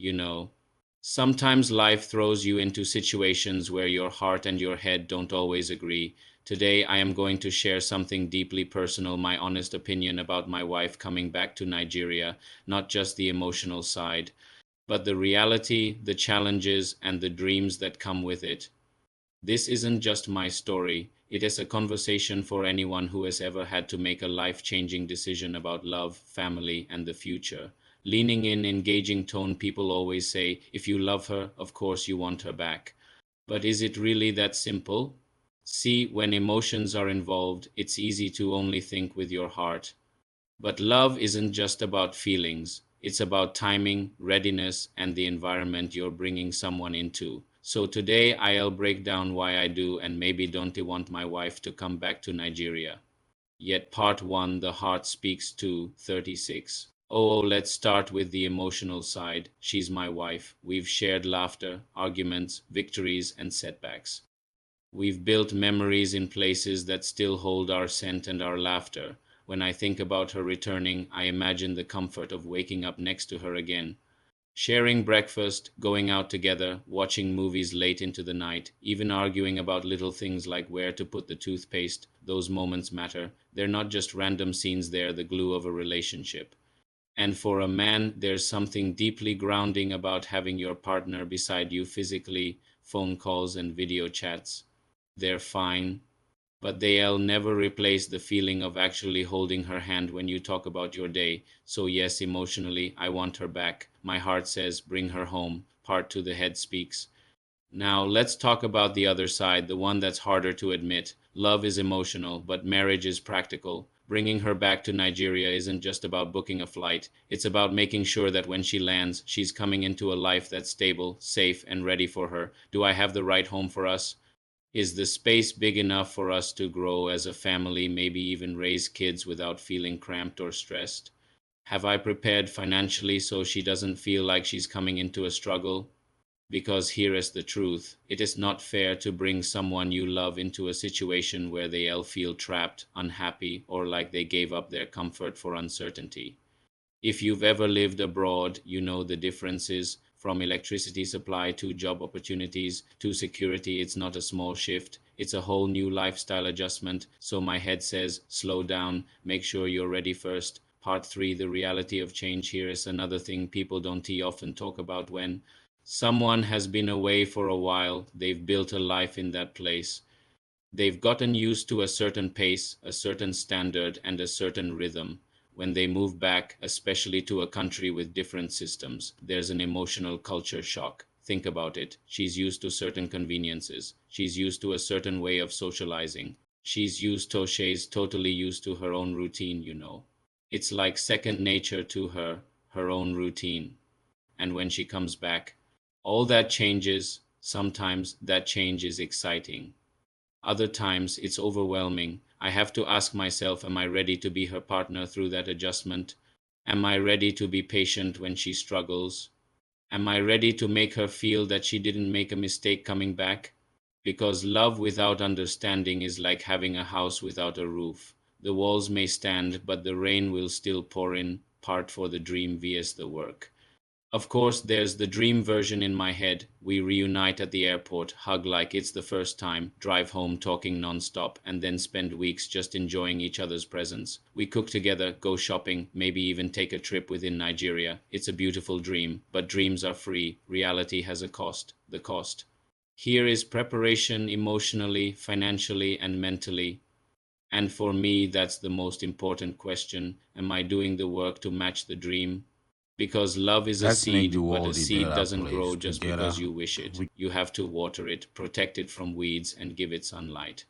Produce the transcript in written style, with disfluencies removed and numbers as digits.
You know, sometimes life throws you into situations where your heart and your head don't always agree. Today, I am going to share something deeply personal, my honest opinion about my wife coming back to Nigeria, not just the emotional side, but the reality, the challenges, and the dreams that come with it. This isn't just my story, it is a conversation for anyone who has ever had to make a life changing decision about love, family, and the future. Leaning in, engaging tone, people always say, if you love her, of course you want her back. But is it really that simple? See, when emotions are involved, it's easy to only think with your heart. But love isn't just about feelings, it's about timing, readiness, and the environment you're bringing someone into. So today I'll break down why I do and maybe don't want my wife to come back to Nigeria. Yet part 1, the heart speaks to 36. Oh, let's start with the emotional side. She's my wife. We've shared laughter, arguments, victories, and setbacks. We've built memories in places that still hold our scent and our laughter. When I think about her returning, I imagine the comfort of waking up next to her again. Sharing breakfast, going out together, watching movies late into the night, even arguing about little things like where to put the toothpaste, those moments matter. They're not just random scenes, they're the glue of a relationship. And for a man, there's something deeply grounding about having your partner beside you physically, phone calls and video chats. They're fine, but they'll never replace the feeling of actually holding her hand when you talk about your day. So, yes, emotionally, I want her back. My heart says, bring her home. Part 2, the head speaks. Now, let's talk about the other side, the one that's harder to admit. Love is emotional, but marriage is practical. Bringing her back to Nigeria isn't just about booking a flight, it's about making sure that when she lands, she's coming into a life that's stable, safe, and ready for her. Do I have the right home for us? Is the space big enough for us to grow as a family, maybe even raise kids without feeling cramped or stressed? Have I prepared financially so she doesn't feel like she's coming into a struggle? Because here is the truth, it is not fair to bring someone you love into a situation where they'll feel trapped, unhappy, or like they gave up their comfort for uncertainty. If you've ever lived abroad, you know the differences from electricity supply to job opportunities to security. It's not a small shift, it's a whole new lifestyle adjustment. So my head says, slow down, make sure you're ready first. Part 3, the reality of change. Here is another thing people don't often talk about. When someone has been away for a while, they've built a life in that place. They've gotten used to a certain pace, a certain standard, and a certain rhythm. When they move back, especially to a country with different systems, there's an emotional culture shock. Think about it. She's used to certain conveniences. She's used to a certain way of socializing. She's totally used to her own routine. It's like second nature to her, her own routine. And when she comes back, all that changes. Sometimes that change is exciting. Other times it's overwhelming. I have to ask myself, am I ready to be her partner through that adjustment? Am I ready to be patient when she struggles? Am I ready to make her feel that she didn't make a mistake coming back? Because love without understanding is like having a house without a roof. The walls may stand, but the rain will still pour in. Part for the dream vs the work. Of course, there's the dream version in my head. We reunite at the airport, hug like it's the first time, drive home talking nonstop, and then spend weeks just enjoying each other's presence. We cook together, go shopping, maybe even take a trip within Nigeria. It's a beautiful dream, but dreams are free. Reality has a cost. The cost here is preparation emotionally, financially, and mentally. And for me, that's the most important question. Am I doing the work to match the dream? Because love is a Let's make the seed, but a world a seed better doesn't place. grow just Together, because you wish it. we You have to water it, protect it from weeds, and give it sunlight.